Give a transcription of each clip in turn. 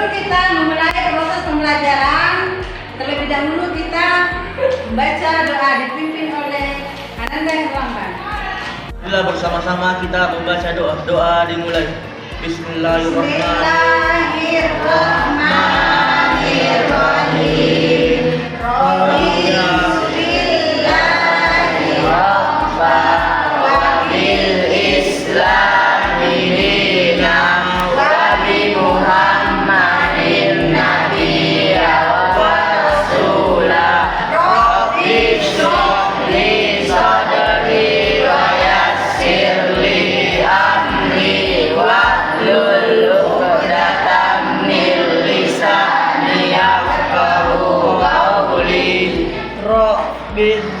Sebelum kita memulai proses pembelajaran, terlebih dahulu kita membaca doa dipimpin oleh Ananda Herlambang. Bila bersama-sama kita membaca doa dimulai. Bismillahirrahmanirrahim.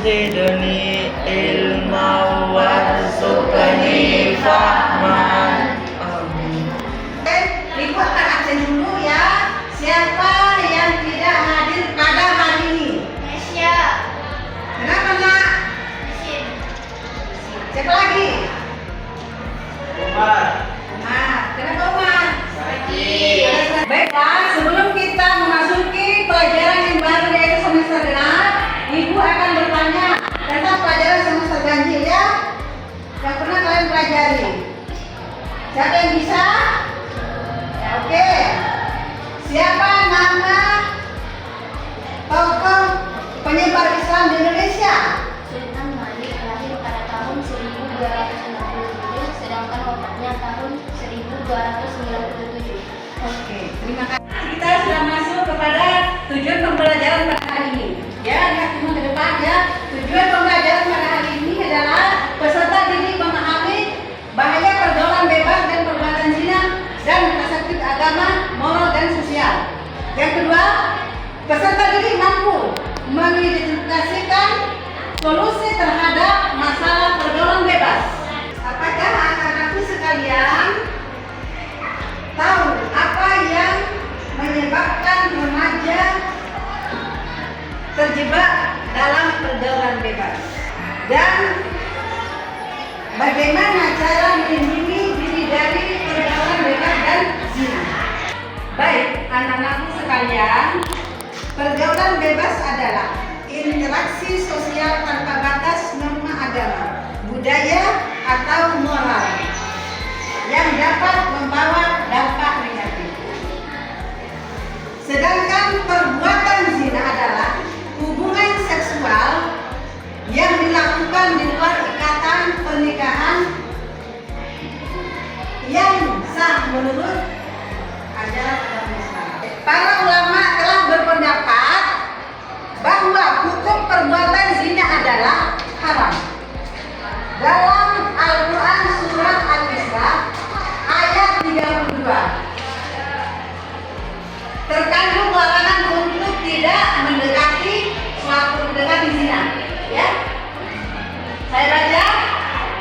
Zidni ilma warzuqni fahman. Amin. Lihatkan absen dulu ya. Siapa yang tidak hadir pada hari ini? Nesya. Kenapa nak? Siapa lagi? Umar. Kenapa Umar? Sakit. Baiklah, sebelum kita memasuki pelajaran yang baru yaitu semester genap, Ibu akan bertanya tentang pelajaran semester ganjil ya, yang pernah kalian pelajari. Siapa yang bisa? Ya, oke. Siapa nama tokoh penyebar Islam di Indonesia? Sultan Malik lahir pada tahun 1267, sedangkan wafatnya tahun 1297. Oke, terima kasih. Kita sudah masuk kepada tujuan pembelajaran pada hari ini. Ya, lihat semua ke depan ya. Tujuan pembelajaran pada hari ini adalah peserta didik memahami bahaya pergaulan bebas dan perbuatan zina dan perspektif agama, moral dan sosial. Yang kedua, peserta didik mampu mengidentifikasikan solusi terhadap masalah pergaulan bebas. Apakah anak-anakku sekalian tahu apa yang menyebabkan remaja terjebak dalam pergaulan bebas dan bagaimana cara melindungi diri dari pergaulan bebas dan zina? Baik, anak-anakku sekalian, pergaulan bebas adalah interaksi sosial tanpa batas norma agama, budaya atau moral yang dapat membawa dampak negatif. Sedangkan perbuatan zina adalah hubungan seksual yang dilakukan di luar ikatan pernikahan yang sah menurut ajaran agama Islam. Para ulama telah berpendapat bahwa hukum perbuatan zina adalah haram. Dalam Al-Quran surat Al-Isra ayat 32 terkandung larangan untuk tidak mendekati zina. Ya, saya baca,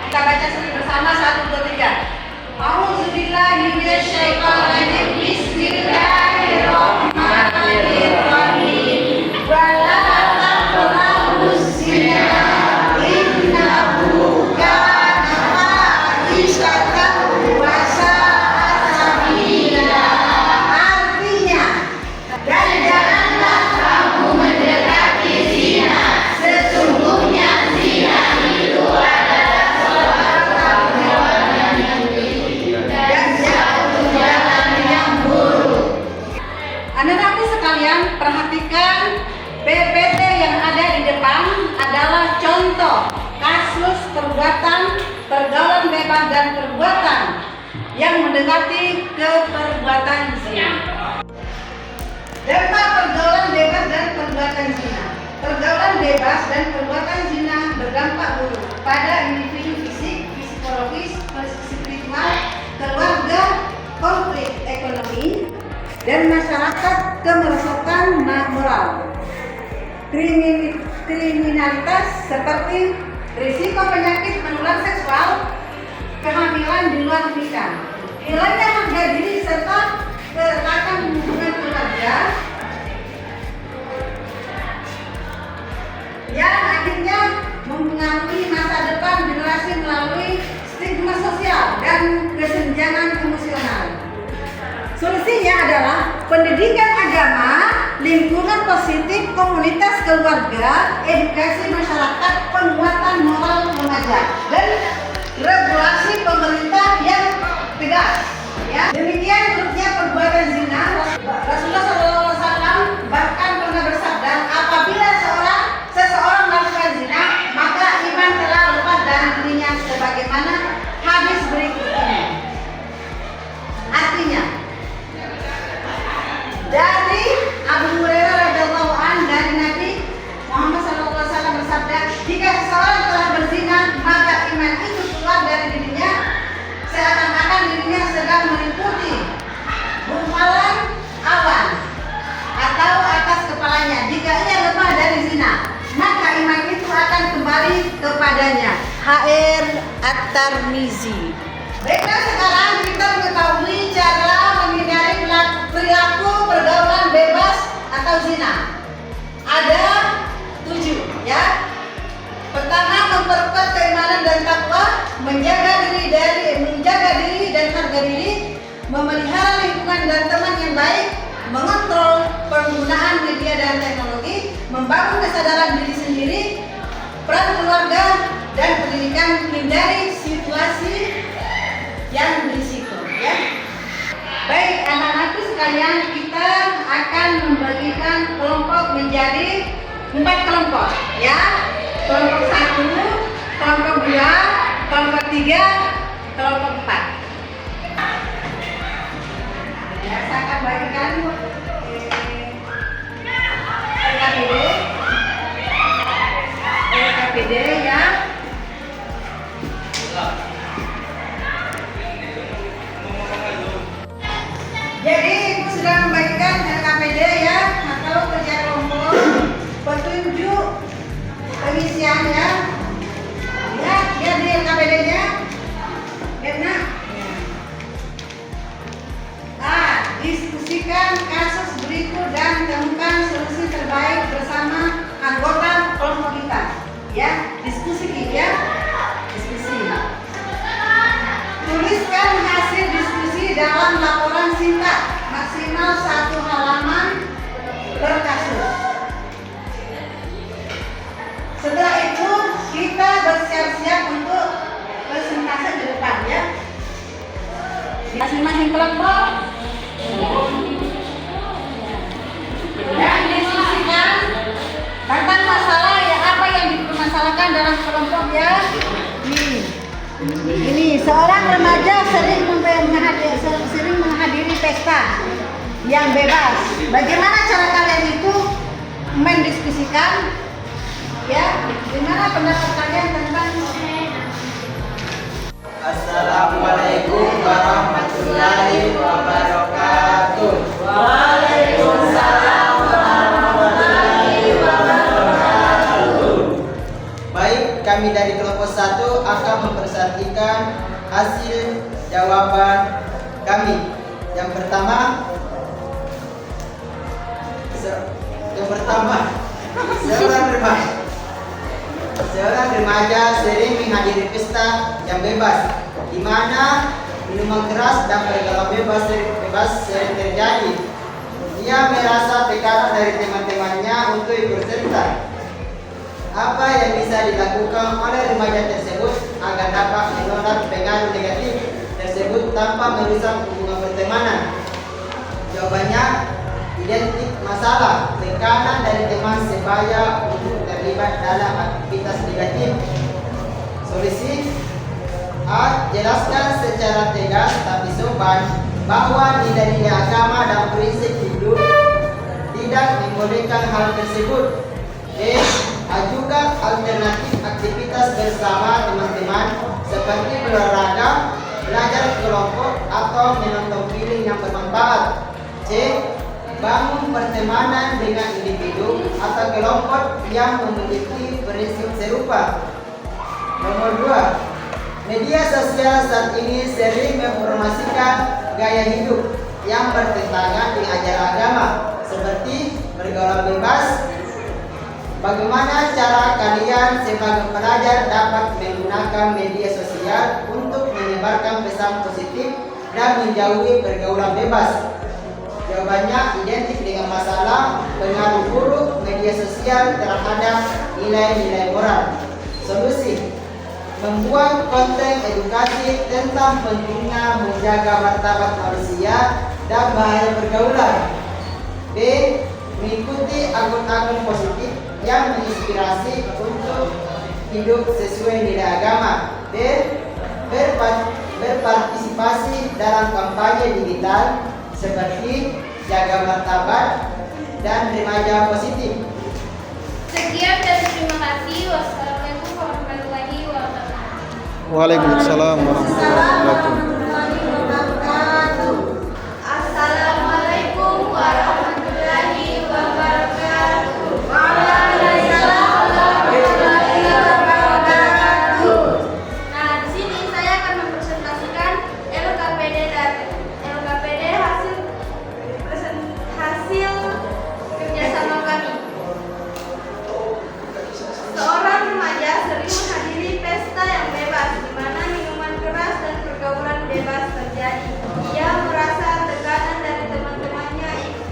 kita baca bersama 1, 2, 3. A'udzubillahi minasyaitonir rajim. Bismillahirrahmanirrahim. Wala taqrabuz zina innahu kana fahishatan wa sa'a sabila. Artinya, dan janganlah kamu mendekati zina. Sesungguhnya zina itu adalah suatu perbuatan yang keji dan suatu jalan yang buruk. Anak-anakku sekalian, perhatikan PPT yang ada di depan adalah contoh kasus perbuatan pergaulan bebas dan perbuatan yang mendekati ke perbuatan zina. Dampak pergaulan bebas dan perbuatan zina. Pergaulan bebas dan perbuatan zina berdampak buruk pada individu fisik, psikologis, spiritual, keluarga, konflik ekonomi, dan masyarakat, kemerosotan moral, kriminalitas seperti risiko penyakit menular seksual, kehamilan di luar nikah, hilangnya harga diri serta keretakan hubungan keluarga yang akhirnya mempengaruhi masa depan generasi melalui stigma sosial dan kesenjangan emosional. Solusinya adalah pendidikan agama, lingkungan positif, komunitas keluarga, edukasi masyarakat, penguatan moral remaja, dan regulasi pemerintah yang tegas. Ya, demikian buruknya perbuatan zina. Rasulullah SAW bahkan pernah bersabda, apabila seseorang melakukan zina, maka iman telah lepas dari dirinya, sebagaimana hadis berikut ini. Artinya, dari Abu Hurairah radhiyallahu anhu dari Nabi Muhammad SAW bersabda, jika seseorang telah berzina, maka iman itu keluar dari dirinya, seakan-akan dirinya sedang meliputi gumpalan awan atau atas kepalanya. Jika ia lemah dari zina, maka iman itu akan kembali kepadanya. HR At-Tirmizi. Baiklah, sekarang kita mengetahui cara menghindari perilaku pergaulan bebas atau zina. Ada 7, ya. Pertama, memperkuat keimanan dan takwa, menjaga diri dan harga diri, memelihara lingkungan dan teman yang baik, mengontrol penggunaan media dan teknologi, membangun kesadaran diri sendiri, peran keluarga dan pendidikan, hindari situasi yang berisiko, ya. Baik, anak-anakku sekalian, kita akan membagikan kelompok menjadi 4 kelompok, ya. Kelompok 1, kelompok 2, kelompok 3, kelompok 4. Ya, saya akan bagikan LKPD, ya. Jadi ibu sudah membagikan LKPD, ya, atau kerja kelompok, petunjuk pengisiannya, ya, dia di LKPD-nya, karena diskusikan kasus berikut dan temukan solusi terbaik bersama anggota kelompok kita, ya, diskusi, ya, diskusi. Tuliskan hasil diskusi dalam laporan singkat, maksimal 1 halaman per kasus. Setelah itu kita bersiap-siap untuk presentasi di depan, ya. Masing-masing kelompok dan diskusikan tentang masalah, ya, apa yang dipermasalahkan dalam kelompok, ya. Ini seorang remaja sering menghadiri pesta yang bebas. Bagaimana cara kalian itu mendiskusikan? Ya, gimana pendapat kalian tentang? Assalamualaikum warahmatullahi wabarakatuh. Waalaikumsalam warahmatullahi wabarakatuh. Baik, kami dari kelompok 1 akan mempresentasikan hasil jawaban kami. Yang pertama, seorang remaja sering menghadiri pesta yang bebas, di mana minuman keras dan pergaulan bebas sering terjadi. Ia merasa tekanan dari teman-temannya untuk ikut serta. Apa yang bisa dilakukan oleh remaja tersebut agar dapat menolak pengaruh negatif tersebut tanpa merusak hubungan pertemanan? Jawabannya, identik masalah tekanan dari teman sebaya untuk terlibat dalam aktivitas negatif. Solusi: A. Jelaskan secara tegas tapi sopan bahwa nilai-nilai agama dan prinsip hidup tidak membolehkan hal tersebut. B. Ajukan alternatif aktivitas bersama teman-teman seperti berolahraga, belajar kelompok, atau menonton film yang bermanfaat. C. Bangun pertemanan dengan individu atau kelompok yang memiliki prinsip serupa. Nomor 2. Media sosial saat ini sering mempromosikan gaya hidup yang bertentangan dengan ajaran agama, seperti pergaulan bebas. Bagaimana cara kalian sebagai pelajar dapat menggunakan media sosial untuk menyebarkan pesan positif dan menjauhi pergaulan bebas? Jawabannya, jawabannya identik dengan masalah pengaruh buruk media sosial terhadap nilai-nilai moral. Solusi: membuat konten edukasi tentang pentingnya menjaga martabat manusia dan bahaya pergaulan. B. Mengikuti akun-akun positif yang menginspirasi untuk hidup sesuai nilai agama. D. Berpartisipasi dalam kampanye digital seperti jaga martabat dan remaja positif. Sekian dan terima kasih. Wassalamualaikum warahmatullahi wabarakatuh. Waalaikumsalam warahmatullahi wabarakatuh. Assalamualaikum warahmatullahi wabarakatuh. Nah, di sini saya akan mempresentasikan LKPD hasil kerjasama kami. Seorang remaja sering menghadiri pesta yang bebas, di mana minuman keras dan pergaulan bebas terjadi. Ia merasa tekanan dari teman-temannya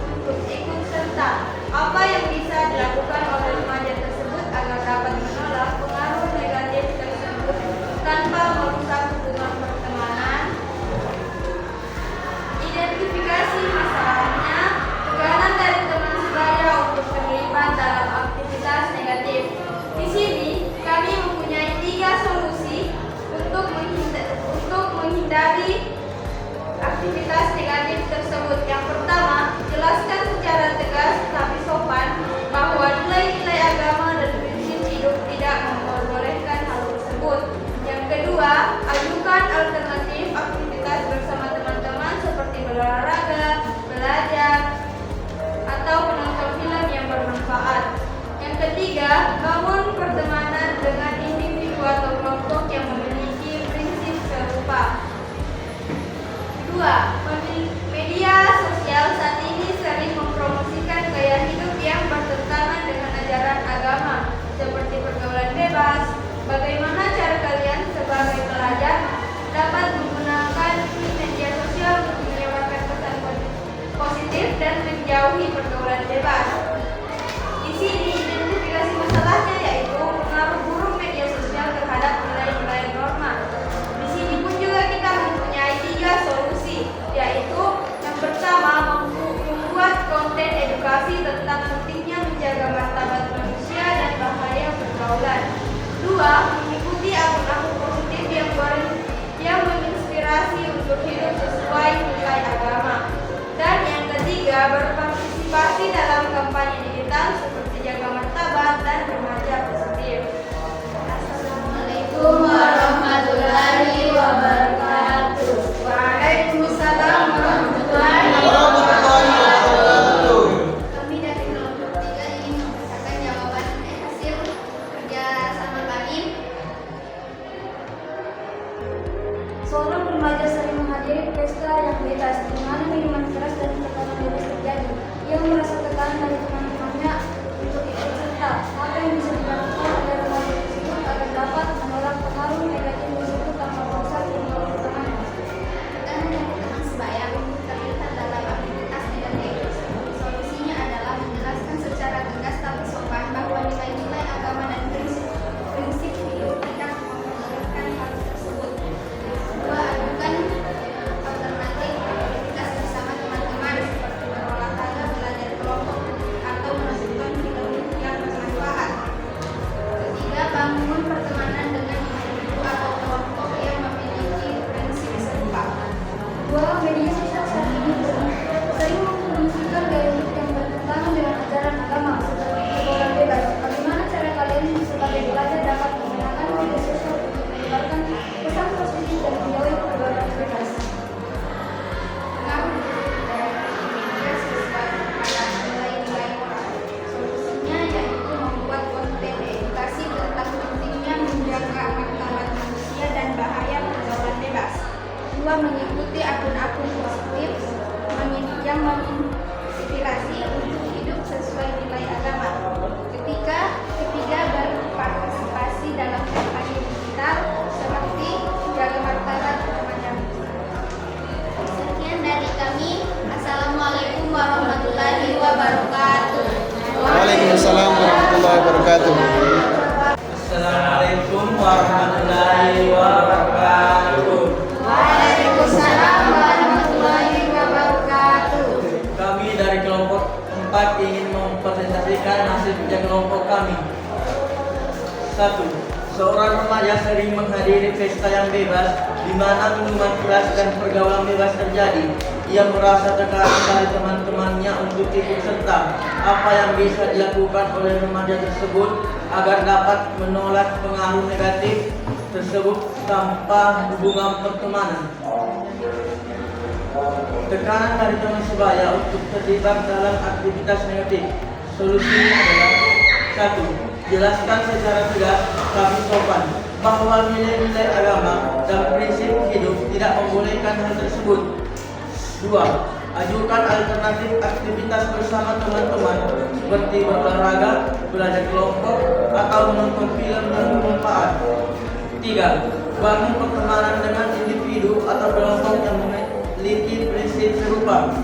untuk ikut serta. Apa yang bisa dilakukan oleh remaja tersebut agar dapat menolak pengaruh negatif tersebut tanpa merusak hubungan pertemanan? Identifikasi masalahnya, tekanan dari teman sebaya untuk terlibat dalam aktivitas negatif. Di sini kami mempunyai 3 solusi untuk menghindari aktivitas negatif tersebut. Yang pertama, jelaskan secara tegas tapi sopan bahwa nilai-nilai agama dan prinsip hidup tidak memperbolehkan hal tersebut. Yang kedua, ajukan alternatif aktivitas bersama teman-teman seperti berolahraga, belajar, atau menonton film yang bermanfaat. Yang ketiga, bangun pertemanan dengan individu atau kelompok yang memiliki prinsip serupa. Kedua, media sosial saat ini sering mempromosikan gaya hidup yang bertentangan dengan ajaran agama, seperti pergaulan bebas. Bagaimana cara kalian sebagai pelajar dapat menggunakan media sosial untuk menyebarkan pesan positif dan menjauhi pergaulan bebas? Di sini identifikasi masalahnya yaitu pengaruh buruk media sosial terhadap nilai-nilai norma. Di sini pun juga kita mempunyai 3 solusi, yaitu yang pertama, membuat konten edukasi tentang pentingnya menjaga martabat manusia dan bahaya pergaulan. 2. Mengikuti akun-akun positif yang menginspirasi untuk hidup sesuai nilai agama. Dan yang ketiga, berpartisipasi dalam kampanye digital seperti jaga martabat dan remaja positif. Assalamualaikum warahmatullahi wabarakatuh. Waalaikumsalam warahmatullahi wabarakatuh. Kami dari kelompok 3 ingin membacakan jawaban hasil kerjasama kami. Seorang remaja sering menghadiri pesta yang bebas, di mana minuman keras dan tekanan bebas terjadi. Ia merasa tekanan dari teman-temannya wabarakatuh. Assalamualaikum warahmatullahi wabarakatuh. Waalaikumsalam warahmatullahi wabarakatuh. Kami dari kelompok 4 ingin mempresentasikan hasil kerja kelompok kami. 1. Seorang remaja sering menghadiri pesta yang bebas, di mana minuman keras dan pergaulan bebas terjadi. Ia merasa tekanan dari teman-temannya untuk ikut serta. Apa yang bisa dilakukan oleh remaja tersebut agar dapat menolak pengaruh negatif tersebut tanpa hubungan pertemanan? Tekanan dari teman sebaya untuk terlibat dalam aktivitas negatif. Solusinya adalah 1. Jelaskan secara tegas tapi sopan bahwa nilai-nilai agama dan prinsip hidup tidak membolehkan hal tersebut. 2. Ajukan alternatif aktivitas bersama teman-teman seperti berolahraga, belajar kelompok, atau menonton film yang bermanfaat. 3. Bangun pertemanan dengan individu atau kelompok yang memiliki prinsip serupa.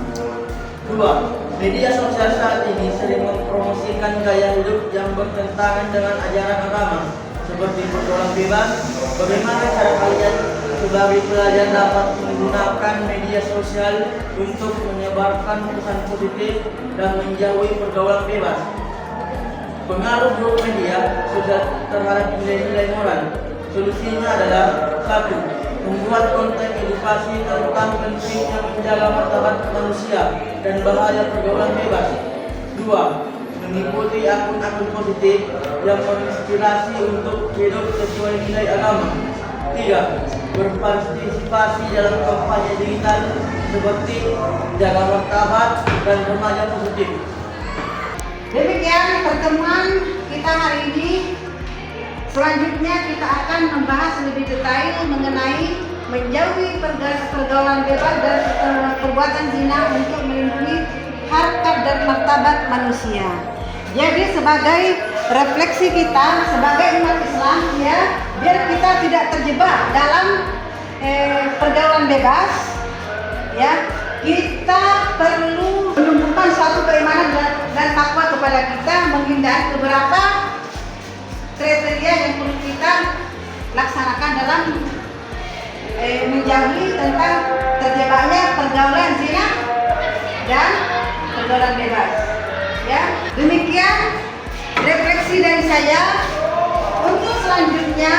2. Media sosial saat ini sering mempromosikan gaya hidup yang bertentangan dengan ajaran agama, seperti pergaulan bebas. Bagaimana cara kalian sebagai pelajar dapat menggunakan media sosial untuk menyebarkan pesan positif dan menjauhi pergaulan bebas? Pengaruh buruk media sosial terhadap nilai-nilai moral. Solusinya adalah 1. Membuat konten edukasi tentang pentingnya menjaga martabat manusia dan bahaya pergaulan bebas. 2. Mengikuti akun-akun positif yang menginspirasi untuk hidup sesuai nilai agama. 3. Berpartisipasi dalam kampanye digital seperti jaga martabat dan remaja positif. Demikian pertemuan kita hari ini. Selanjutnya kita akan membahas lebih detail mengenai menjauhi pergaulan bebas dan perbuatan zina untuk melindungi harkat dan martabat manusia. Jadi sebagai refleksi kita sebagai umat Islam ya, biar kita tidak terjebak dalam pergaulan bebas ya, kita perlu menumbuhkan suatu keimanan dan takwa kepada kita, menghindari beberapa kriteria yang perlu kita laksanakan dalam menjauhi tentang terjebaknya pergaulan zina dan pergaulan bebas. Ya, demikian refleksi dari saya. Untuk selanjutnya